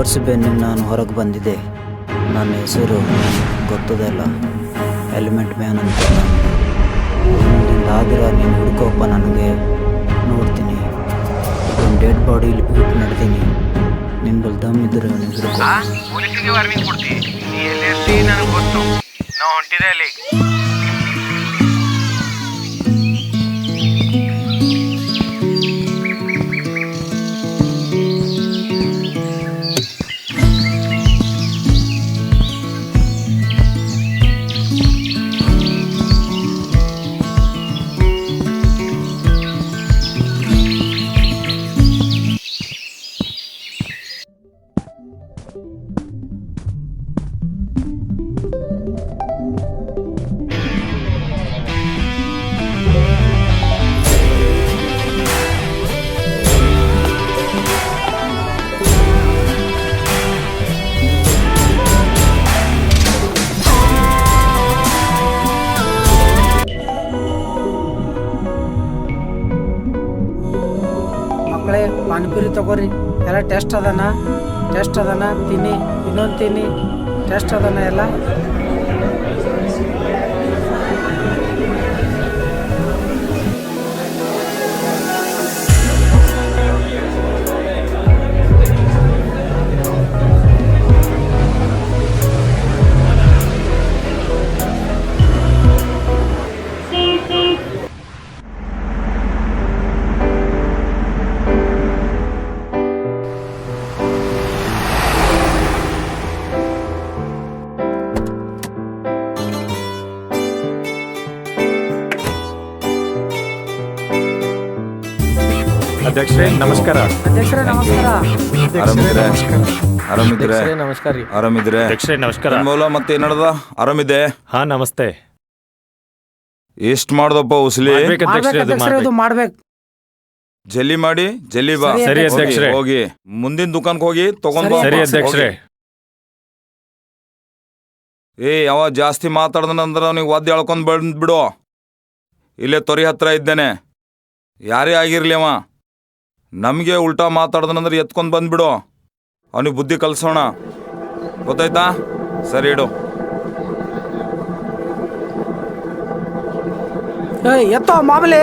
ವರ್ಷ ಬೆನ್ನಿಗೆ ನಾನು ಹೊರಗೆ ಬಂದಿದ್ದೆ. ನನ್ನ ಹೆಸರು ಗೊತ್ತದಲ್ಲ, ಎಲಿಮೆಂಟ್ ಮ್ಯಾನ್ ಅಂತ. ಆದ್ರೆ ನೀನು ಹುಡ್ಕೋಪ್ಪ, ನನಗೆ ನೋಡ್ತೀನಿ. ಒಂದು ಡೆಡ್ ಬಾಡಿ ಇಲ್ಲಿ ಬಿಟ್ಟು ನಡ್ತೀನಿ. ನಿನ್ನ ಬಲ್ ದಮ್ ಇದ್ರೆ ಹಿಡ್ಕೊ. ಪೊಲೀಸಿಗೆ ವಾರ್ನಿಂಗ್ ಕೊಡ್ತೀನಿ. ನೀ ಎಲ್ಲಿ ನನಗೆ ಗೊತ್ತು. ನಾವು ಹೊಂಟಿದೆ ಅಲ್ಲಿ. ಮಕ್ಕಳೇ ಪಾನಿಪುರಿ ತಗೋರಿ. ಎಲ್ಲ ಟೇಸ್ಟ್ ಅದನ ತಿನ್ನಿ, ಇನ್ನೊಂದು ತಿನ್ನಿ. ಟೇಸ್ಟ್ ಅದನ ಎಲ್ಲ. ಅಧ್ಯಕ್ಷರೇ ನಮಸ್ಕಾರ. ಅಧ್ಯಕ್ಷರೇ ನಮಸ್ಕಾರ. ಆರಾಮಿದ್ರೆ ನಮಸ್ಕಾರ ರೀ. ಆರಾಮಿದ್ರೆ ಅಧ್ಯಕ್ಷರೇ ನಮಸ್ಕಾರ. ಮೂಲ ಮತ್ತೆ ಏನದ ಆರಾಮಿದೆ? ಹಾ ನಮಸ್ತೆ. ಎಷ್ಟ್ ಮಾಡ್ದಪ್ಪ ಉಸ್ಲಿ? ಇದು ಮಾಡ್ಬೇಕು. ಜಲ್ಲಿ ಮಾಡಿ ಜಲ್ಲಿ ಬಾ. ಸರಿ ಅಧ್ಯಕ್ಷರೇ. ಹೋಗಿ ಮುಂದಿನ ದುಕಾನ್ಗೆ ಹೋಗಿ ತಗೊಂಡ್ ಬಾ. ಸರಿ ಅಧ್ಯಕ್ಷರೇ. ಯಾವ ಜಾಸ್ತಿ ಮಾತಾಡ್ದನಂದ್ರ ಅವ್ನಿಗೆ ಒದ್ದು ಎಳ್ಕೊಂಡ್ ಬಂದ್ಬಿಡು. ಇಲ್ಲೇ ತೊರಿ ಹತ್ರ ಇದ್ದೇನೆ. ಯಾರೇ ಆಗಿರ್ಲಿ ಅವ ನಮಗೆ ಉಲ್ಟಾ ಮಾತಾಡ್ದನಂದ್ರೆ ಎತ್ಕೊಂಡ್ ಬಂದ್ಬಿಡು. ಅವನಿಗೆ ಬುದ್ಧಿ ಕಲ್ಸೋಣ, ಗೊತ್ತಾಯ್ತಾ? ಸರಿ ಇಡು. ಎತ್ತೋ ಮಾಮೂಲಿ.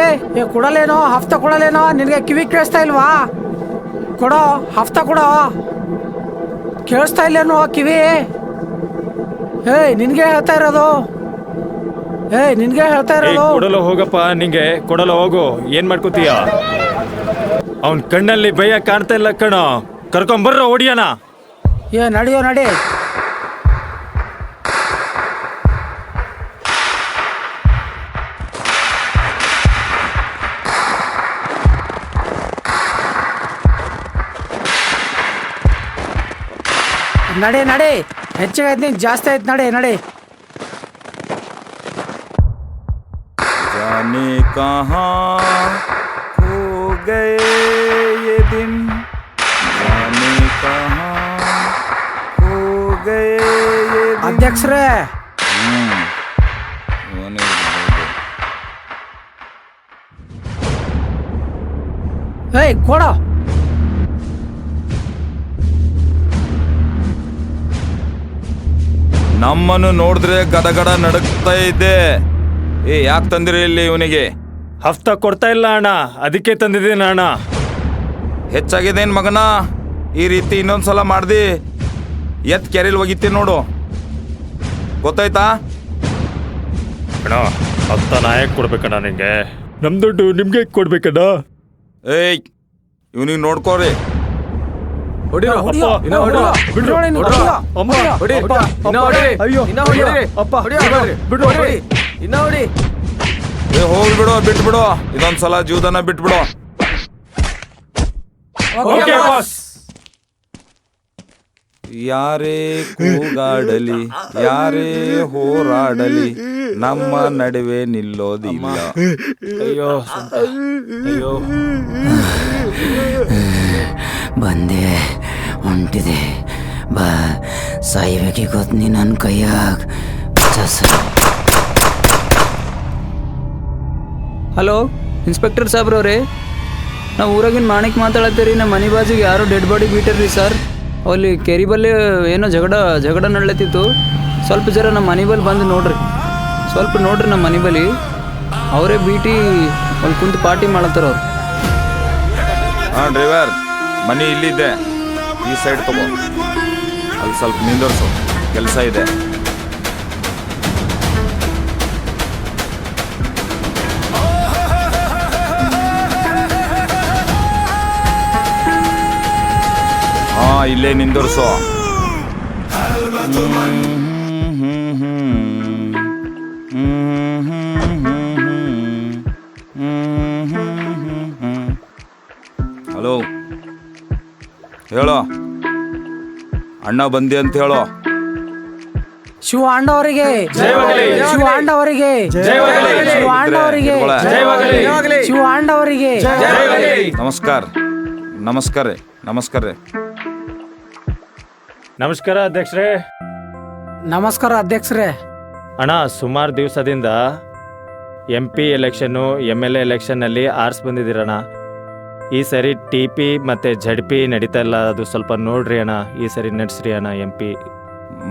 ಕೊಡಲೇನೋ ಹಫ್ತಾ ಕೊಡಲೇನೋ? ನಿನಗೆ ಕಿವಿ ಕೇಳಿಸ್ತಾ ಇಲ್ವಾ? ಕೊಡೋ ಹಫ್ತಾ ಕೊಡೋ. ಕೇಳಿಸ್ತಾ ಇಲ್ಲೇನೋ ಕಿವಿ? ನಿನ್ಗೆ ಹೇಳ್ತಾ ಇರೋದು. ಕೊಡಲು ಹೋಗಪ್ಪ. ನಿಂಗೆ ಕೊಡಲು ಹೋಗು. ಏನ್ ಮಾಡ್ಕೋತೀಯ? ಅವನ್ ಕಣ್ಣಲ್ಲಿ ಭಯ ಕಾಣ್ತಾ ಇಲ್ಲ ಕಣೋ. ಕರ್ಕೊಂಬರ್ರ ಹೊಡಿಯನ. ನಡಿಯೋ ನಡಿ. ನಡಿ ನಡಿ. ಹೆಚ್ಚಿಗೆ ಆಯ್ತು, ಜಾಸ್ತಿ ಆಯ್ತು. ನಡಿ ನಡಿ. जाने कहाँ खो गए ये दिन, जाने कहाँ खो गए ये दिन. ಅಧ್ಯಕ್ಷರೇ, ಕೊಡೋ. ನಮ್ಮನ್ನು ನೋಡಿದ್ರೆ ಗಡಗಡ ನಡುಕ್ತಾ ಇದ್ದೆ. ಯಾಕೆ ತಂದಿರಿ ಇಲ್ಲಿ ಇವನಿಗೆ? ಹಫ್ತಾ ಕೊಡ್ತಾ ಇಲ್ಲ ಅಣ್ಣ, ಅದಕ್ಕೆ ತಂದಿದ್ದೀನಿ ಅಣ್ಣ. ಹೆಚ್ಚಾಗಿದೇನ್ ಮಗನ? ಈ ರೀತಿ ಇನ್ನೊಂದ್ಸಲ ಮಾಡ್ದಿ ಎತ್ ಕೆರೆಯಲ್ಲಿ ಒಗಿತೀನಿ ನೋಡು, ಗೊತ್ತಾಯ್ತಾ? ಅಣ್ಣ ಹಫ್ತಾ ನಾ ಯಾಕೆ ಕೊಡ್ಬೇಕಣ್ಣ ನಿಂಗೆ? ನಮ್ ದುಡ್ಡು ನಿಮ್ಗೆ ಕೊಡ್ಬೇಕಣ್ಣ. ಇವನಿಗೆ ನೋಡ್ಕೋರಿ. ಹೋಗ್ಬಿಡು, ಬಿಟ್ಬಿಡು. ಇದೊಂದ್ಸಲ ಜೀವದಾನ ಬಿಟ್ಬಿಡು. ಯಾರೇ ಕೂಗಾಡಲಿ, ಯಾರೇ ಹೋರಾಡಲಿ, ನಮ್ಮ ನಡುವೆ ನಿಲ್ಲೋದಿಲ್ಲ. ಅಯ್ಯೋ ಅಯ್ಯೋ. ಬಂದೆ, ಹೊಂಟಿದೆ. ಬಾ, ಸಾಯ್ಬೇಕಿ ಗೊತ್ತು ನೀ ನನ್ನ ಕೈಯಾಗ. ಹಲೋ ಇನ್ಸ್ಪೆಕ್ಟರ್ ಸಾಬ್ರವ್ರೆ, ನಾವು ಊರಾಗಿನ ಮಾಣಿಕ್ ಮಾತಾಡತ್ತೀರಿ. ನಮ್ಮ ಮನೆ ಬಾಜಿಗೆ ಯಾರೋ ಡೆಡ್ ಬಾಡಿ ಬಿಟ್ಟಿರ್ರಿ ಸರ್. ಅಲ್ಲಿ ಕೆರಿ ಬಲ್ಲಿ ಏನೋ ಜಗಡ ನಡ್ಲತ್ತಿತ್ತು. ಸ್ವಲ್ಪ ಜರ ನಮ್ಮ ಮನೆ ಬಲ್ಲಿ ಬಂದು ನೋಡ್ರಿ, ಸ್ವಲ್ಪ ನೋಡ್ರಿ ನಮ್ಮ ಮನೆ ಬಲ್ಲಿ ಅವರೇ ಬೀಟಿ ಅಲ್ಲಿ ಕುಂತು ಪಾರ್ಟಿ ಮಾಡತ್ತಾರ ಅವ್ರು. ಹಾಂ ಡ್ರೈವರ್, ಮನೆ ಇಲ್ಲಿದ್ದೆ, ಈ ಸೈಡ್ ತಗೋ, ಅಲ್ಲಿ ಸ್ವಲ್ಪ ನಿಂದರ್ಸು, ಕೆಲಸ ಇದೆ. ಹಾಂ, ಇಲ್ಲೇ ನಿಂದರ್ಸು. ಹಲೋ, ಹೇಳೋ ಅಣ್ಣ ಬಂದಿ ಅಂತ ಹೇಳೋ. ಶಿವ ಅಣ್ಣವರಿಗೆ, ಶಿವ ಅಣ್ಣವರಿಗೆ, ಶಿವ ಅಣ್ಣವರಿಗೆ, ಶಿವ ಅಣ್ಣವರಿಗೆ. ನಮಸ್ಕಾರ ನಮಸ್ಕಾರ ನಮಸ್ಕಾರ ರೀ. ನಮಸ್ಕಾರ ಅಧ್ಯಕ್ಷರೇ. ನಮಸ್ಕಾರ ಅಧ್ಯಕ್ಷರೇ. ಅಣ್ಣ, ಸುಮಾರು ದಿವಸದಿಂದ MP ಎಲೆಕ್ಷನ್ನು MLA ಎಲೆಕ್ಷನ್ನಲ್ಲಿ ಆರ್ಸ್ ಬಂದಿದ್ದೀರಣ್ಣ. ಈ ಸರಿ TP ಮತ್ತು ZP ನಡೀತಾ ಇಲ್ಲ, ಅದು ಸ್ವಲ್ಪ ನೋಡ್ರಿ ಅಣ್ಣ. ಈ ಸರಿ ನಡೆಸ್ರಿ ಅಣ್ಣ MP.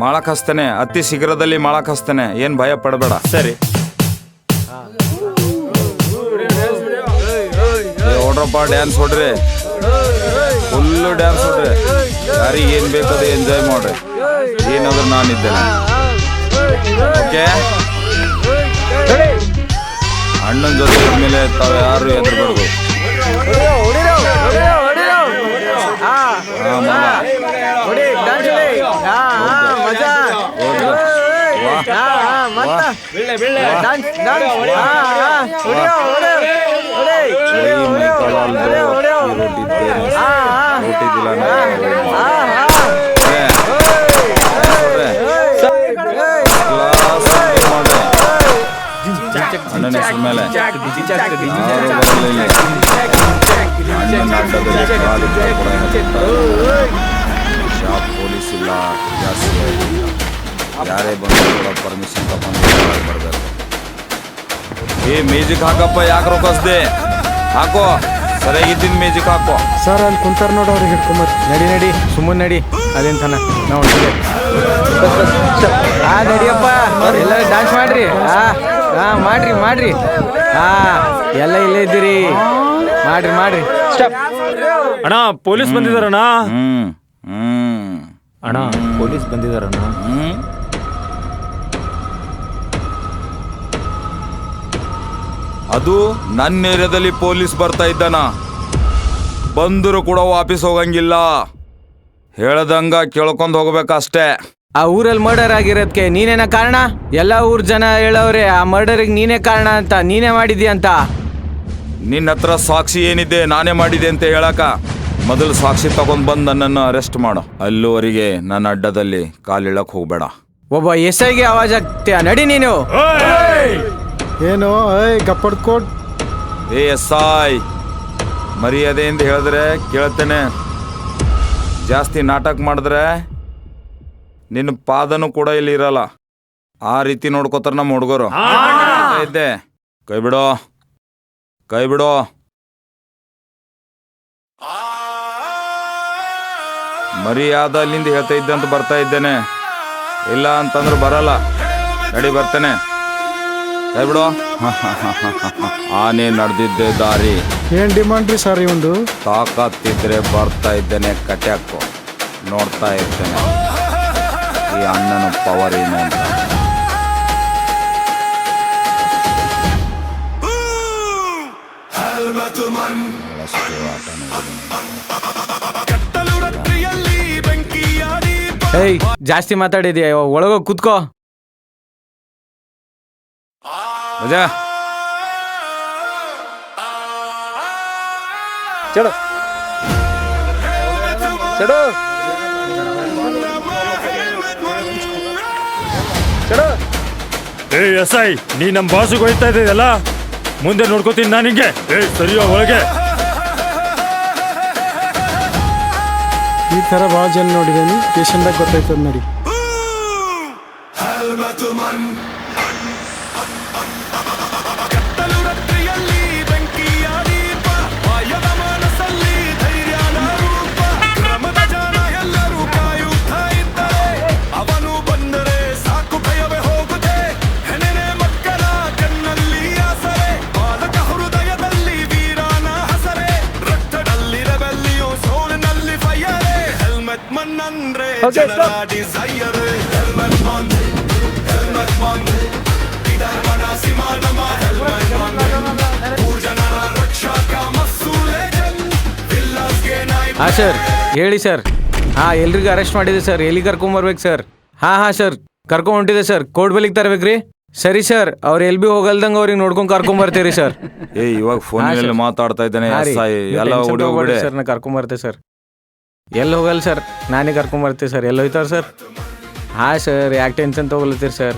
ಮಾಡಕ್ ಹಸ್ತೇನೆ, ಅತಿ ಶೀಘ್ರದಲ್ಲಿ ಮಾಡಕ್ ಹಸ್ತೇನೆ, ಏನ್ ಭಯ ಪಡಬೇಡ. ಸರಿ. ಹೊಡ್ರಪ್ಪ, ಡ್ಯಾನ್ಸ್ ಹೊಡ್ರಿ, ಫುಲ್ಲು ಡ್ಯಾನ್ಸ್ ಹೊಡ್ರಿ. ಯಾರಿಗೆ ಏನ್ ಬೇಕದು ಎಂಜಾಯ್ ಮಾಡ್ರಿ. ಏನಾದ್ರೂ ನಾನಿದ್ದೇನೆ. ಓಕೆ, ಅಣ್ಣನ ಜೊತೆ ಇದ್ಮೇಲೆ ತಾವು ಯಾರು ಎದುರ್ಬಾರ್ದು. ಅಣ್ಣನ ಹೆಸರು ಮೇಲೆ ಯಾರು ಬರಲಿಲ್ಲ. ಅಣ್ಣನ ಅಡ್ಡದಲ್ಲಿ ಕಾಲು ಶಾಪ್ ಪೊಲೀಸ್ ಇಲ್ಲ, ಜಾಸ್ತಿ ಇಲ್ಲ. ಯಾರೇ ಬಂದರೂ ಕೂಡ ಪರ್ಮಿಷನ್ ತಗೊಂಡು ಬರ್ಬೇಕು. ಏ ಮ್ಯೂಸಿಕ್ ಹಾಕಪ್ಪ, ಯಾಕೆ ರೊಕ್ಕಸ್ದೆ ಹಾಕೋ, ಸರಿಯಾಗಿದ್ದೀನಿ ಮ್ಯೂಸಿಕ್ ಹಾಕೋ. ಸರ್ ಅಲ್ಲಿ ಕುಂತಾರ ನೋಡು, ಅವ್ರಿಗೆ ಹಿಡ್ಕೊಂಬರ್. ನಡಿ ಸುಮ್ಮನೆ ನಡಿ, ಅದೇಂತಾನ ನಾವು ನಡಿಯಪ್ಪ, ಎಲ್ಲ ಡ್ಯಾನ್ಸ್ ಮಾಡ್ರಿ. ಮಾಡ್ರಿ. ಎಲ್ಲ ಇಲ್ಲೇ ಇದ್ದೀರಿ, ಮಾಡ್ರಿ. ಅಣ್ಣ, ಪೊಲೀಸ್ ಬಂದಿದಾರಣ್ಣ. ಹ್ಮ್ ಅಣ್ಣ, ಪೊಲೀಸ್ ಬಂದಿದಾರಣ್ಣ. ಅದು ನನ್ನ ಏರಿಯಾದಲ್ಲಿ ಪೊಲೀಸ್ ಬರ್ತಾ ಇದ್ದಾನ. ಬಂದರೂ ಕೂಡ ವಾಪಸ್ ಹೋಗಂಗಿಲ್ಲ, ಹೇಳ್ದಂಗ ಕೇಳ್ಕೊಂಡು ಹೋಗ್ಬೇಕಷ್ಟೇ. ಆ ಊರಲ್ಲಿ ಮರ್ಡರ್ ಆಗಿರೋದಕ್ಕೆ ನೀನೇನ ಕಾರಣ? ಎಲ್ಲ ಊರ್ ಜನ ಹೇಳವ್ರೆ ಆ ಮರ್ಡರ್ಗೆ ನೀನೇ ಕಾರಣ ಅಂತ, ನೀನೇ ಮಾಡಿದ್ಯಾ ಅಂತ. ನಿನ್ನ ಹತ್ರ ಸಾಕ್ಷಿ ಏನಿದೆ, ನಾನೇ ಮಾಡಿದೆ ಅಂತ ಹೇಳಕ ಮೊದಲು ಸಾಕ್ಷಿ ತಗೊಂಡ್ ಬಂದು ನನ್ನನ್ನು ಅರೆಸ್ಟ್ ಮಾಡು. ಅಲ್ಲೂವರೆಗೆ ನನ್ನ ಅಡ್ಡದಲ್ಲಿ ಕಾಲಿಳಕ್ ಹೋಗ್ಬೇಡ. ಒಬ್ಬ ಎಸ್ಐಗೆ ಆವಾಜ್ ಆಗ್ತೀಯ, ನಡಿ ನೀನು. ಏನು ಗಪ್ಪಡ್ಕೋಟ್. ಏ SI, ಮರ್ಯಾದೆಯಿಂದ ಹೇಳಿದ್ರೆ ಕೇಳ್ತೇನೆ. ಜಾಸ್ತಿ ನಾಟಕ ಮಾಡಿದ್ರೆ ನಿನ್ನ ಪಾದನೂ ಕೂಡ ಇಲ್ಲಿ ಇರಲ್ಲ. ಆ ರೀತಿ ನೋಡ್ಕೋತಾರ ನಮ್ಮ ಹುಡುಗರು. ಇದ್ದೆ, ಕೈ ಬಿಡೋ. ಮರ್ಯಾದ ಅಲ್ಲಿಂದ ಹೇಳ್ತಾ ಇದ್ದಂತ ಬರ್ತಾ ಇದ್ದೇನೆ, ಇಲ್ಲ ಅಂತಂದ್ರೆ ಬರಲ್ಲ. ನಡಿ, ಬರ್ತೇನೆ. ಕೈ ಬಿಡೋ. ಆನೆ ನಡೆದಿದ್ದೆ ದಾರಿ. ಏನ್ ಡಿಮಾಂಡ್ ರೀ ಸರ್ ಇವಂದು? ತಾಕತ್ತಿದ್ರೆ ಬರ್ತಾ ಇದ್ದೇನೆ, ಕಟ್ಟೆ ಹಾಕೋ, ನೋಡ್ತಾ ಇರ್ತೇನೆ ಈ ಅಣ್ಣನ ಪವರ್ ಏನು ಅಂತ. ಏಯ್, ಜಾಸ್ತಿ ಮಾತಾಡಿದ್ಯಾ, ಒಳಗೋಗಿ ಕುತ್ಕೋ. ಮಜಾ ಚಲೋ ಏ SI, ನೀ ನಮ್ಮ ಬಾಸಿಗೆ ಹೋಯ್ತಾ ಇದ್ದಲ್ಲ, ಮುಂದೆ ನೋಡ್ಕೋತೀನಿ ನಾನು ಹಿಂಗೆ. ಸರಿಯೋ ಒಳಗೆ. ಈ ಥರ ಭಾಳ ಜನ ನೋಡಿದ್ದೀನಿ, ಸ್ಟೇಷನ್ದಾಗ ಗೊತ್ತಾಯ್ತದ ನೋಡಿ. ಹಾಂ ಸರ್ ಹೇಳಿ ಸರ್. ಹಾಂ ಎಲ್ರಿಗೂ ಅರೆಸ್ಟ್ ಮಾಡಿದೆ ಸರ್. ಎಲ್ಲಿ ಕರ್ಕೊಂಬರ್ಬೇಕು ಸರ್? ಹಾಂ ಸರ್ ಕರ್ಕೊಂಡ್ ಹೊಂಟಿದೆ ಸರ್. ಕೋರ್ಟ್ ಬಲಿಗೆ ತರ್ಬೇಕ್ರಿ? ಸರಿ ಸರ್, ಅವ್ರು ಎಲ್ಲಿ ಬಿ ಹೋಗಲ್ದಂಗೆ ಅವ್ರಿಗೆ ನೋಡ್ಕೊಂಡು ಕರ್ಕೊಂಬರ್ತೀರಿ ಸರ್. ಇವಾಗ ಫೋನಲ್ಲಿ ಮಾತಾಡ್ತಾ ಇದ್ದಾನೆ ಎಲ್ಲ ಹುಡುಗ ಸರ್. ನಾ ಕರ್ಕೊಂಬರ್ತೆ ಸರ್. ಎಲ್ಲಿ ಹೋಗಲ್ಲ ಸರ್, ನಾನೇ ಕರ್ಕೊಂಬರ್ತೀವಿ ಸರ್. ಎಲ್ಲಿ ಹೋಯ್ತಾರ ಸರ್? ಹಾಂ ಸರ್, ಯಾಕೆ ಟೆನ್ಷನ್ ತೊಗೊಳತ್ತೀರಿ ಸರ್?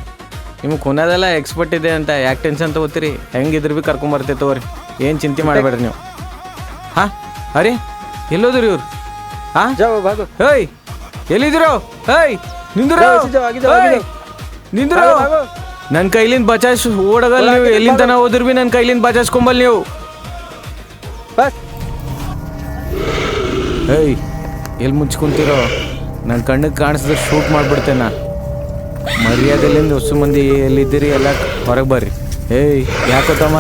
ನಿಮ್ಗೆ ಕುನದೆಲ್ಲ ಎಕ್ಸ್ಪರ್ಟ್ ಇದೆ ಅಂತ ಯಾಕೆ ಟೆನ್ಷನ್ ತೊಗೋತೀರಿ? ಹೆಂಗಿದ್ರು ಭೀ ಕರ್ಕೊಂಬರ್ತೇವೆ ತಗೋರಿ, ಏನು ಚಿಂತೆ ಮಾಡಬೇಡ್ರಿ ನೀವು. ಹಾಂ ಅರೆ ಎಲ್ಲೋದ್ರಿ ಇವ್ರು? ಹಾಂ ಹೇಯ್ ಎಲ್ಲಿದ್ರು? ಹೇಯ್ ನಿಂದ್ರು ನಿಂದ್ರು. ನನ್ನ ಕೈಲಿಂದ ಬಚಾಸ್ ಓಡಗಲ್ಲ ನೀವು. ಎಲ್ಲಿಂದ ತನ ಹೋದ್ರು ಭೀ ನನ್ನ ಕೈಲಿಂದ ಬಚಾಸ್ಕೊಂಬಲ್ ನೀವು. ಹೇಯ್ ಎಲ್ಲಿ ಮುಚ್ಕೊಂತೀರೋ? ನನ್ನ ಕಣ್ಣಿಗೆ ಕಾಣಿಸಿದ್ರೆ ಶೂಟ್ ಮಾಡಿಬಿಡ್ತೇನೆ. ಮರ್ಯಾದೆಲಿಂದ ಹೊಸ ಮಂದಿ ಎಲ್ಲಿದ್ದೀರಿ ಎಲ್ಲ ಹೊರಗೆ ಬರ್ರಿ. ಏಯ್ ಯಾಕೋತಮ್ಮ,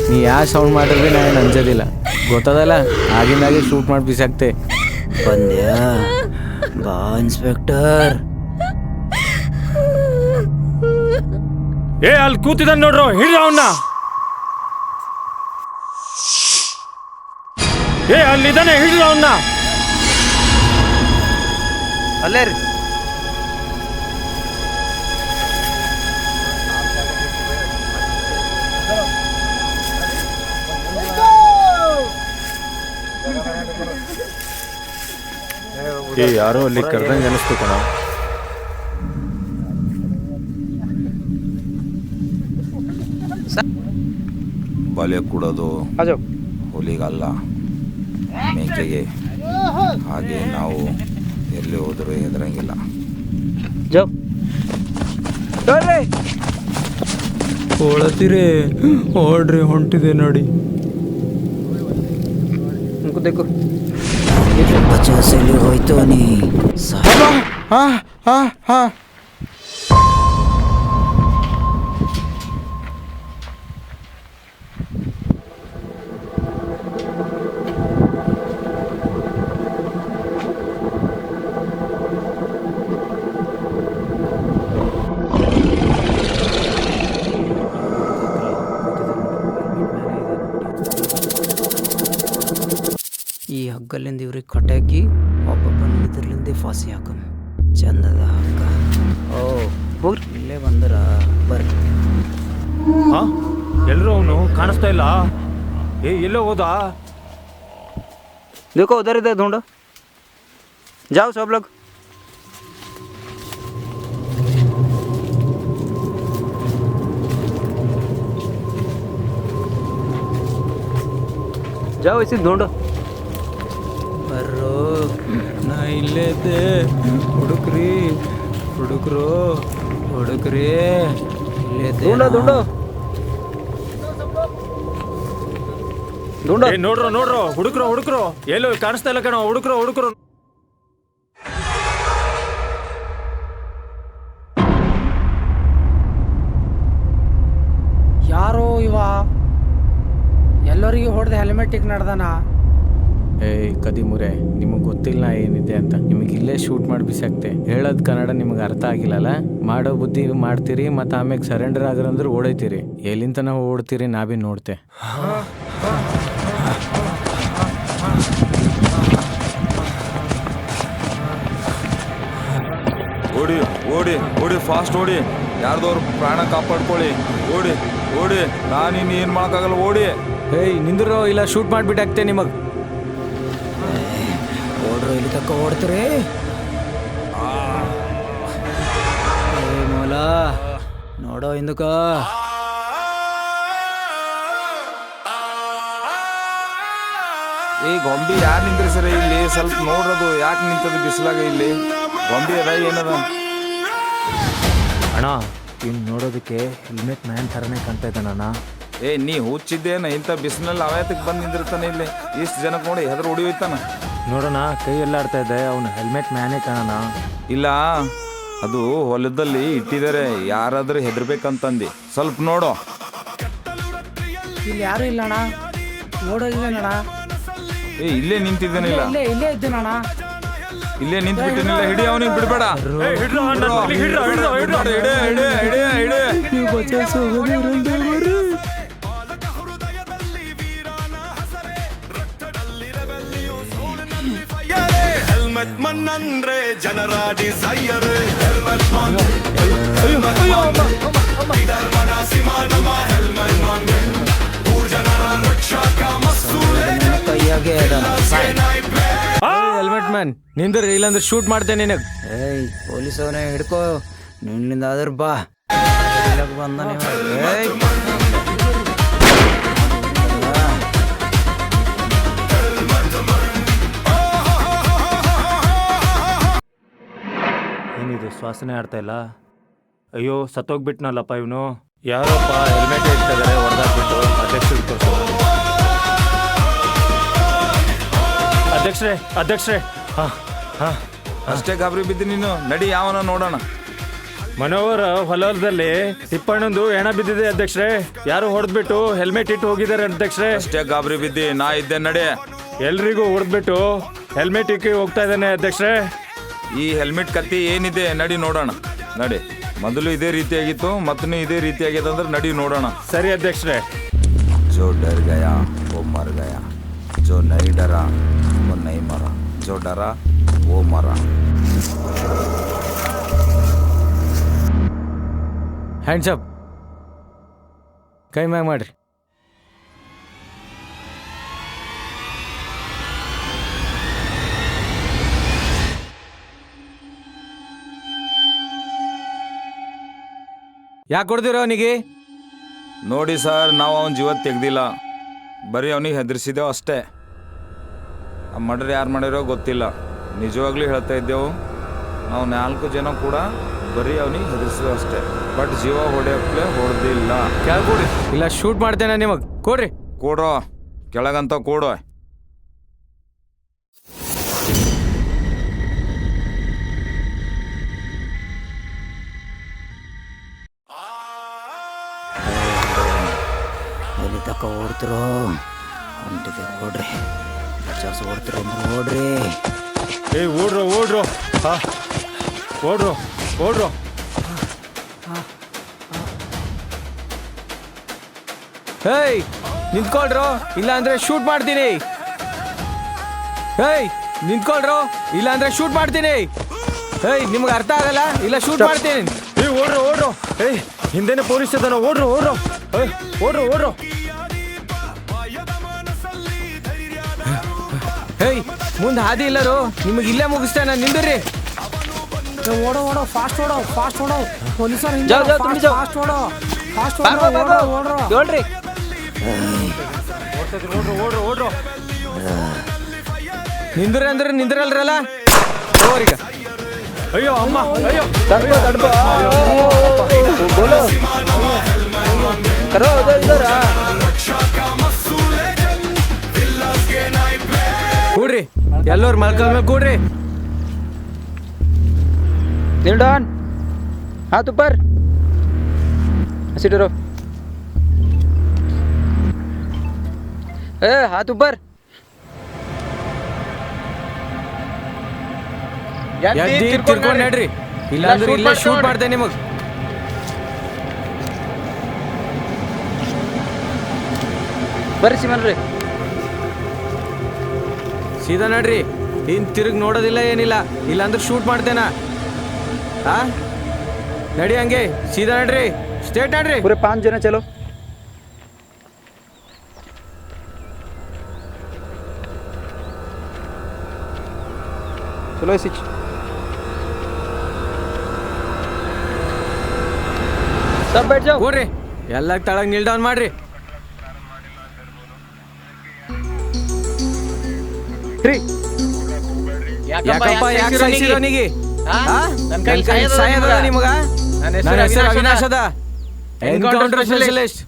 ನೀ ಯಾವ ಸೌಂಡ್ ಮಾಡಿದ್ರೆ ನಾ ಏನು ಅಂಜೋದಿಲ್ಲ ಗೊತ್ತದಲ್ಲ. ಆಗಿಂದಾಗೆ ಶೂಟ್ ಮಾಡಿ ಬಿಸಾಕ್ತೆ. ಬಂದ್ಯಾ? ಬಾ ಇನ್ಸ್ಪೆಕ್ಟರ್. ಅಲ್ಲಿ ಕೂತಿದ್ದ ನೋಡ್ರು, ಹಿಡ್ರ ಅವನ್ನ. ಅಲ್ಲಿದ್ದಾನೆ, ಹಿಡ್ರ ಅವನ್ನ. ಅಲ್ಲೇ ರೀ. ಯಾರೋ ಅಲ್ಲಿ ಕರ್ದಂಗೆ ಅನಿಸ್ತು ಕಣ. ಬಲೆ ಕೊಡೋದು ಹುಲಿಗಲ್ಲ, ಮೇಕೆಗೆ. ಹಾಗೆ ನಾವು ಎಲ್ಲಿ ಹೋದರೂ ಹೆದರಂಗಿಲ್ಲ. ಓಡತ್ತೀರಿ ಓಡ್ರಿ, ಹೊಂಟಿದೆ ನೋಡಿ. ಬಚಾಸ್ ಎಲ್ಲಿ ಹೋಯ್ತು ನೀ? ಈ ಹಗ್ಗಲ್ಲಿಂದ ಇವ್ರಿಗೆ ಕಟ್ಟಾಕಿ ಒಬ್ಬೊಬ್ಬನ ಇದ್ರಲಿಂದ ಫಾಸಿ ಹಾಕಮ್. ಚಂದದ ಹಗ್ಗ. ಹೋಗ್ರಿ, ಇಲ್ಲೇ ಬಂದರ ಬರ್ರಿ. ಎಲ್ಲರೂ ಅವನು ಕಾಣಿಸ್ತಾ ಇಲ್ಲ. ಎಲ್ಲೋ ಹೋದ? देखो उधर इधर ढूंढो, जाओ सब लोग. जाओ इसे ढूंढो. ಬರ್ರೋ. ನಾ ಇಲ್ಲೇ ಇದ್ದೆ. ಹುಡುಕ್ರಿ ಹುಡುಕ್ರು ಹುಡುಕ್ರಿ. ಇಲ್ಲೇ ढूंढो ढूंढो ढूंढो. ನೋಡ್ರು ಹುಡುಕ್ರು ಎಲ್ಲೋ ಕಾಣಿಸ್ತಾ ಇಲ್ಲ ಕಣ. ಹುಡುಕ್ರು. ಯಾರೋ ಇವ ಎಲ್ಲರಿಗೆ ಹೊಡೆದ ಹೆಲ್ಮೆಟಿಗೆ ನಡ್ದಾನ. ಏಯ್ ಕದಿಮುರೆ, ನಿಮಗೆ ಗೊತ್ತಿಲ್ಲ ನಾ ಏನಿದೆ ಅಂತ. ನಿಮಗೆ ಇಲ್ಲೇ ಶೂಟ್ ಮಾಡಿ ಬಿಸಾಕ್ತೆ. ಹೇಳೋದು ಕನ್ನಡ ನಿಮಗೆ ಅರ್ಥ ಆಗಿಲ್ಲಲ್ಲ. ಮಾಡೋ ಬುದ್ಧಿ ಮಾಡ್ತೀರಿ, ಮತ್ತು ಆಮ್ಯಾಗ ಸರೆಂಡರ್ ಆಗ್ರಂದ್ರೆ ಓಡೈತೀರಿ. ಎಲ್ಲಿಂದ ನಾವು ಓಡ್ತೀರಿ ನಾ ಭೀ ನೋಡ್ತೆ. ಓಡಿ ಓಡಿ ಓಡಿ, ಫಾಸ್ಟ್ ಓಡಿ. ಯಾರ್ದವ್ರು ಪ್ರಾಣ ಕಾಪಾಡ್ಕೊಳ್ಳಿ. ಓಡಿ ಓಡಿ, ನಾನು ಇನ್ನು ಏನು ಮಾಡೋಕ್ಕಾಗಲ್ಲ. ಓಡಿ. ಏಯ್ ನಿಂದ್ರು, ಇಲ್ಲ ಶೂಟ್ ಮಾಡಿಬಿಟ್ಟಾಕ್ತೆ ನಿಮಗೆ. ಓಡ್ರು, ಇಲ್ಲಿ ತಕ್ಕ ಓಡ್ತೀರಿ. ಮೂಲ ನೋಡೋ ಹಿಂದಕ್ಕ. ಗೊಂಬಿ ಯಾರು ನಿಂತ್ರಿ ಸರ್ ಇಲ್ಲಿ? ಸ್ವಲ್ಪ ನೋಡ್ರದು ಯಾಕೆ ನಿಂತದ ಬಿಸಿಲಾಗ ಇಲ್ಲಿ? ಗೊಂಬಿ ಅದ ಏನದ? ಅಣ್ಣ ಇವ್ನು ನೋಡೋದಕ್ಕೆ ಹೆಲ್ಮೆಟ್ ಮ್ಯಾನ್ ಥರನೇ ಕಾಣ್ತಾ ಇದ್ದಾನಣ್ಣ. ನೀ ಹುಚ್ಚಿದ್ದೇನ? ಇಂಥ ಬಿಸಿಲಲ್ಲಿ ಅವಾಯತಕ್ಕೆ ಬಂದು ನಿಂದಿರ್ತಾನೆ ಇಲ್ಲಿ. ಇಷ್ಟು ಜನಕ್ಕೆ ನೋಡಿ ಹೆದರು ಹೊಡಿ ಹೋಯ್ತಾನ. ನೋಡೋಣ, ಕೈ ಎಲ್ಲ ಆಡ್ತಾ ಇದೆ. ಅವನು ಹೆಲ್ಮೆಟ್ ಮ್ಯಾನೇ ಕಾಣೋಣ. ಇಲ್ಲ, ಅದು ಹೊಲದಲ್ಲಿ ಇಟ್ಟಿದ್ದಾರೆ. ಯಾರಾದ್ರೂ ಹೆದರ್ಬೇಕಂತಂದು ಸ್ವಲ್ಪ ನೋಡೋ. ಇಲ್ಲಿ ಯಾರು ಇಲ್ಲ ಅಣ್ಣ, ನೋಡೋದಿಲ್ಲ ಅಣ್ಣ. ಇಲ್ಲೇ ನಿಂತಿದ್ದೇನಿಲ್ಲ. ಇಲ್ಲೇ ಇದ್ದೇನಣ್ಣ. ಇಲ್ಲೇ ನಿಂತ್ಬಿಟ್ಟಿನಿಲ್ಲ, ಹಿಡಿ ಅವನಿಗೆ ಬಿಡ್ಬೇಡ. ನೀವು ಬಚಾಯಿಸಿ ಹೋಗೋದೇ ಇರಂದೇವ್ರಿ. ಹೆಲ್ಮೆಟ್ ಮನ್ನಂದ್ರೆ ಜನರ ಡಿಸೈರ್ ಹೆಲ್ಮೆಟ್ ಮನ್ ಕೈಯಾಗೆ ಅದ. ಹೆಲ್ಮೆಟ್ ಮ್ಯಾನ್ ನಿಂದ್ರಿ, ಇಲ್ಲಾಂದ್ರೆ ಶೂಟ್ ಮಾಡ್ತೇನೆ ನಿನಗೆ. ಏಯ್ ಪೊಲೀಸ್ ಅವನೇ ಹಿಡ್ಕೋ, ನಿನ್ನಿಂದ ಆದ್ರ ಬಾ. ಇಲ್ಲಕ್ ಬಂದ ನೀವು. ಏಯ್ ಏನಿದು ಶ್ವಾಸನೆ ಆಡ್ತಾ ಇಲ್ಲ? ಅಯ್ಯೋ ಸತ್ತೋಗ್ಬಿಟ್ನಲ್ಲಪ್ಪ ಇವನು. ಯಾರಪ್ಪ ಹೆಲ್ಮೆಟ್ ಇಡ್ತಿದ್ದಾರೆ ಹೊಡೆದಾಕ್ಬಿಟ್ಟು ಅಧ್ಯಕ್ಷರಿಗೆ ತೋರಿಸೋದು. ಅಧ್ಯಕ್ಷರೇ ಹಾಂ ಹಾಂ ಅಷ್ಟೇ ಗಾಬರಿ ಬಿದ್ದು ನೀನು. ನಡಿ ಯಾವನ ನೋಡೋಣ. ಮನೋಹರ ಹೊಲದಲ್ಲಿ ತಿಪ್ಪಣ್ಣಂದು ಹೆಣ ಬಿದ್ದಿದೆ ಅಧ್ಯಕ್ಷರೇ. ಯಾರು ಹೊಡೆದ್ಬಿಟ್ಟು ಹೆಲ್ಮೆಟ್ ಇಟ್ಟು ಹೋಗಿದ್ದಾರೆ ಅಧ್ಯಕ್ಷರೇ. ಅಷ್ಟೇ ಗಾಬರಿ ಬಿದ್ದಿ, ನಾ ಇದ್ದೆ ನಡೆ. ಎಲ್ರಿಗೂ ಹೊಡೆದ್ಬಿಟ್ಟು ಹೆಲ್ಮೆಟ್ ಇಕ್ಕಿ ಹೋಗ್ತಾ ಇದ್ದಾನೆ ಅಧ್ಯಕ್ಷರೇ. ಈ ಹೆಲ್ಮೆಟ್ ಕತ್ತಿ ಏನಿದೆ ನಡಿ ನೋಡೋಣ. ನಡಿ, ಮೊದಲು ಇದೇ ರೀತಿಯಾಗಿತ್ತು, ಮತ್ತೂ ಇದೇ ರೀತಿಯಾಗಿದೆ ಅಂದ್ರೆ ನಡಿ ನೋಡೋಣ. ಸರಿ ಅಧ್ಯಕ್ಷರೇ. जो डर गया वो मर गया, जो नहीं डरा वो नहीं मरा, जो डरा वो मरा. ಹ್ಯಾಂಡ್ಸ್ ಅಪ್, ಕೈ ಮ್ಯಾಗ ಮಾಡ್ರಿ. ಯಾಕೆ ಕೊಡ್ದಿರೋ ಅವನಿಗೆ? ನೋಡಿ ಸರ್, ನಾವು ಅವನ ಜೀವ ತೆಗ್ದಿಲ್ಲ, ಬರೀ ಅವನಿಗೆ ಹೆದರ್ಸಿದ್ದೇವೆ ಅಷ್ಟೇ. ಆ ಮರ್ಡರ್ ಯಾರು ಮಾಡಿರೋ ಗೊತ್ತಿಲ್ಲ. ನಿಜವಾಗ್ಲೂ ಹೇಳ್ತಾ ಇದ್ದೆವು, ನಾವು 4 ಜನ ಕೂಡ ಬರೀ ಅವನಿಗೆ ಹೆದರ್ಸಿದ್ದೇವೆ ಅಷ್ಟೇ. ಬಟ್ ಜೀವ ಹೊಡೆಯೋಕ್ಲೆ ಹೊಡೆದಿಲ್ಲ. ಕೆಳಗೆ ಕೊಡ್ರಿ, ಇಲ್ಲ ಶೂಟ್ ಮಾಡ್ತೇನೆ ನಿಮಗೆ. ಕೊಡ್ರಿ. ಕೊಡೋ, ಕೆಳಗಂತ ಕೊಡೋ. ಎಲ್ಲಿ ತಕ್ಕ ಓಡ್ತಿರೋ ಹೊಂಟಿದೆ. ಕೊಡ್ರಿ, ಬಚಾಸ್ ಓಡ್ತಿರೋ ಅಂದ್ರೆ ಓಡ್ರಿ. ಏಯ್ ಓಡ್ರೋ ಹಾಂ ಓಡ್ರೋ. ಹೇಯ್ ನಿಂತ್ಕೊಳ್ರೋ, ಇಲ್ಲ ಅಂದ್ರೆ ಶೂಟ್ ಮಾಡ್ತೀನಿ. ಹೇಯ್ ನಿಂತ್ಕೊಳ್ರೋ, ಇಲ್ಲ ಅಂದ್ರೆ ಶೂಟ್ ಮಾಡ್ತೀನಿ. ಹೇಯ್ ನಿಮ್ಗೆ ಅರ್ಥ ಆಗಲ್ಲ, ಇಲ್ಲ ಶೂಟ್ ಮಾಡ್ತೀನಿ. ಏಯ್ ಓಡ್ರೋ. ಏಯ್ ಹಿಂದೆನೆ ಪೊಲೀಸ್ ಇದ್ದಾನ, ಓಡ್ರೋ. ಏಯ್ ಓಡ್ರೋ. ಹೇಯ್ ಮುಂದೆ ಹಾದಿ ಇಲ್ಲರು, ನಿಮಗೆ ಇಲ್ಲೇ ಮುಗಿಸ್ತೇನೆ, ನಿಂದ್ರಿ. ಓಡೋ ಫಾಸ್ಟ್ ಓಡೋ ಪೊಲೀಸರು ಫಾಸ್ಟ್ ಓಡೋ ನೋಡ್ರಿ, ಓಡ್ರೋ. ನಿಂದ್ರಿ ಅಂದ್ರೆ ನಿಂದ್ರಲ್ರಲ್ಲ. ಹೋಗ್ರೀಗ. ಅಯ್ಯೋ ಅಮ್ಮ, ಅಯ್ಯೋ ಕೂಡ್ರಿ, ಎಲ್ಲರೂ ಮಲ್ಕಲ್ ಮೇಲೆ ಕೂಡ್ರಿ. डॉन हाथ ऊपर, सीट रहो. हाथ ऊपर. ತಿರ್ಕೊಂಡು ನಡ್ರಿ, ಇಲ್ಲ ಅಂದ್ರೆ ಇಲ್ಲೇ ಶೂಟ್ ಮಾಡ್ತೇನೆ ನಿಮಗೆ. ಬರ್ರಿ ಸಿಮನ್ರಿ, ಸೀದಾ ನಡ್ರಿ, ಇನ್ ತಿರುಗಿ ನೋಡೋದಿಲ್ಲ ಏನಿಲ್ಲ, ಇಲ್ಲ ಅಂದ್ರೆ ಶೂಟ್ ಮಾಡ್ತೇನ. ಹಾ ನಡಿ, ಹಂಗೆ ಸೀದಾ ನಡ್ರಿ, ಸ್ಟ್ರೇಟ್ ನಡ್ರಿ. पूरे 5 जना चलो. चलो इसी सब बैठ जाओ. ಕೂಡ್ರಿ, ಎಲ್ಲ ತಳಗ್ ನೀಲ್ ಡೌನ್ ಮಾಡ್ರಿ. ಯಾಕಪ್ಪ ಯಾಕೆ ಸಾಯಿಸಿರೋ ನೀಗಿ? ಸಾಯದ ನಿಮಗ? ನನ್ನ ಹೆಸರು ಅವಿನಾಶ್ ಅದ, ಎನ್ಕೌಂಟರ್ ಸ್ಪೆಷಲಿಸ್ಟ್.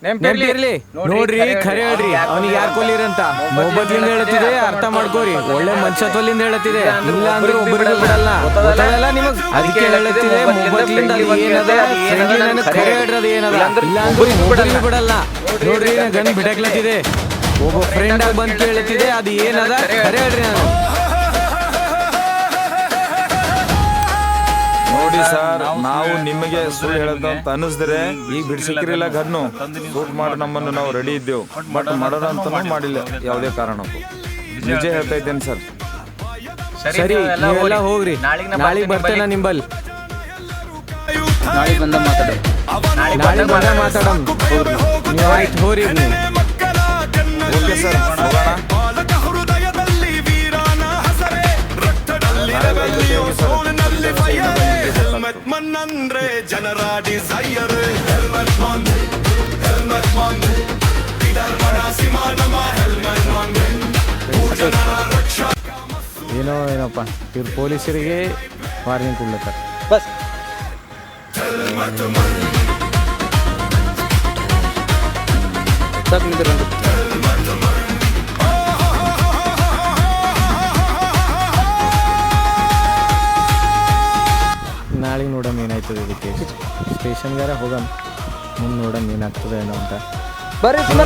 ನೆನಪಿರ್ಲಿ ನೋಡ್ರಿ, ಖರೆ ಹೇಳ್ರಿ, ಅವನಿಗೆ ಯಾರು ಕೊಲ್ಲಿರಂತ ಮೊಬೈಲ್ನಿಂದ ಹೇಳುತ್ತಿದೆ, ಅರ್ಥ ಮಾಡ್ಕೋರಿ. ಒಳ್ಳೆ ಮನುಷ್ಯತ್ವದಿಂದ ಹೇಳುತ್ತಿದೆ, ಇಲ್ಲ ಅಂದ್ರೆ ಒಬ್ಬರಿಗೂ ಬಿಡಲ್ಲ. ಗೊತ್ತಾಗಲ್ಲ ನಿಮಗ್, ಅದಕ್ಕೆ ಹೇಳುತ್ತಿದೆ ಮೊಬೈಲ್ನಿಂದ ಏನದ ಫ್ರೆಂಡ್ಲಿ ಖರೆ ಹೇಳ್ರದು ಏನದ, ಇಲ್ಲ ಅಂದ್ರೆ ಒಬ್ಬರಿಗೂ ಬಿಡಲ್ಲ. ನೋಡ್ರಿ ಗನ್ ಬಿಡಕ್ಲತ್ತಿದೆ, ಒಬ್ಬ ಫ್ರೆಂಡ್ ಆಗಿ ಬಂದು ಕೇಳುತ್ತಿದೆ, ಅದು ಏನದ ಖರೆ ಹೇಳ್ರಿ. ನಾನು ನೋಡಿ ಸರ್, ನಾವು ನಿಮಗೆ ಸುಳ್ಳು ಹೇಳೋದು ಅಂತ ಅನ್ನಿಸಿದ್ರೆ ಈಗ ಬಿಡ್ಸಿಕ್ಕಿರಿಲ್ಲ ಗನ್ನು ಶೂಟ್ ಮಾಡಿ ನಮ್ಮನ್ನು ನಾವು ರೆಡಿ ಇದ್ದೇವು. ಬಟ್ ಮಾಡೋಣ ಅಂತನೂ ಮಾಡಿಲ್ಲ ಯಾವುದೇ ಕಾರಣಕ್ಕೂ. ನಿಜ ಹೇಳ್ತಾ ಇದ್ದೇನೆ ಸರ್. ಸರಿ ನೀವೆಲ್ಲ ಹೋಗ್ರಿ, ನಾಳೆಗೆ ಬರ್ತೇನೆ ನಿಂಬಲ್. ನಾಳೆ ಬಂದ ಮಾತಾಡು. ನಾಳೆ ಬಂದ ಮಾತಾಡಮ್. ನೀವು ಆಯ್ತು ಹೋರಿ ನೀವು. ಓಕೆ ಸರ್, ಹೋಗೋಣ. ಬಾಲಕ ಹೃದಯದಲ್ಲಿ ವೀರಾನ ಹಸರೆ, ರಕ್ತದಲ್ಲಿ ರಗಳೆಯೋ ಸೋಲಿನಲ್ಲಿ ಫೈಯರೆ. ಹೆಲ್ಮೆಟ್ ಮನ್ ಅಂದ್ರೆ ಜನರ desire. Helmet man, helmet man, ವಿಧರ್ಮನ ಸಿಂಹ ನಮ್ಮ ಹೆಲ್ಮೆಟ್ ಮನ್. ಜನರ ರಕ್ಷಾ ಏನೋಪ್ಪ ಇವ್ರು ಪೊಲೀಸರಿಗೆ ವಾರ್ನಿಂಗ್ ಕೊಡ್ಲತ್ತಾರೆ. ಹೆಲ್ಮೆಟ್ ಮನ್. ನಾಳೆಗೆ ನೋಡಮ್ ಏನಾಯ್ತದೆ ಇದಕ್ಕೆ. ಸ್ಟೇಷನ್ಗಾರ ಹೋಗಮ್, ಮುಂದೆ ನೋಡಮ್ ಏನಾಗ್ತದೆ ಏನೋ ಅಂತ. ಬರ್ರಿ ಹಾಂ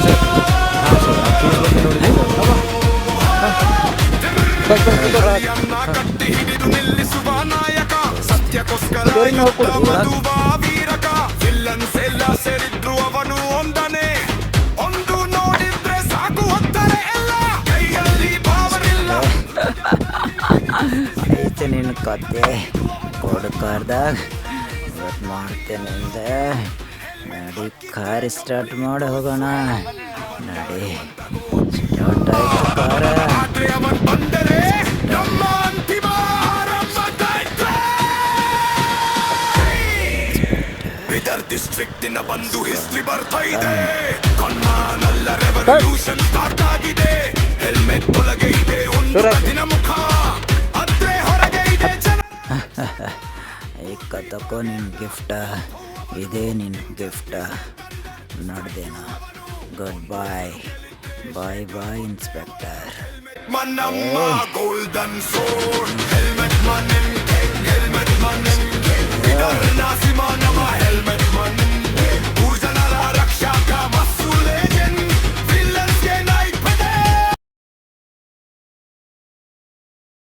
ಸರ್, ಹಾಂ ಸರ್, ನ್ನ ಕಟ್ಟಿ ಹಿಡಿದು ನಿಲ್ಲಿಸುವ ನಾಯಕ, ಸತ್ಯಕ್ಕೋಸ್ಕರ ಯುದ್ಧವದುವ ವೀರಕ. ವಿಲ್ಲನ್ಸ್ ಎಲ್ಲ ಸೇರಿದ್ರು ಅವನು ಒಂದನೇ, ಒಂದು ನೋಡಿದ್ರೆ ಸಾಕು ಹೋಗ್ತಾರೆ ಎಲ್ಲ, ಕೈಯಲ್ಲಿ ಭಾವರಿಲ್ಲ. ಐತೆ ನಿನ್ನ ಕತೆ ಕೊಡ್ಕಾರ್ದಾಗ ಇವತ್ತು ಮಾಡ್ತೇನೆ ಅಂದೆ. ನಡಿ ಕಾರ್ ಸ್ಟಾರ್ಟ್ ಮಾಡಿ ಹೋಗೋಣ. ನಡಿ ಸ್ಟಾರ್ಟ್ ಆಯ್ತು ಕಾರ. ಆದ್ರೆ ಅವನ್ ಬಂದರೆ ನಮ್ಮ ಅಂತಿಮ ಆರಂಭದೈತೆ. ಬೀದರ್ ಡಿಸ್ಟ್ರಿಕ್ಟ್ ಇನ ಬಂದು ಹಿಸ್ಟ್ರಿ ಬರ್ತಾ ಇದೆ. ಕಣ್ಣಾನಲ್ಲ ರೆವಲ್ಯೂಷನ್ ಸ್ಟಾರ್ಟ್ ಆಗಿದೆ. ಹೆಲ್ಮೆಟ್ ಒಳಗೆ ಇದೆ ಒಂದು ದಿನ ಮುಖ, ಅದ್ರೆ ಹೊರಗೆ ಇದೆ ಜನ. ಈ ಕತಕೋ ನಿನ್ನ ಗಿಫ್ಟ, ಇದೇ ನಿನ್ನ ಗಿಫ್ಟ. ನೋಡ್ದೇನ. ಗುಡ್ ಬಾಯ್. ಬಾಯ್ ಬಾಯ್ inspector. ಮನ್ನಮ್ಮ golden ಸೋಡ್. Helmet man, helmet Mann, ಇದರ ನಾಸಿಮಾನ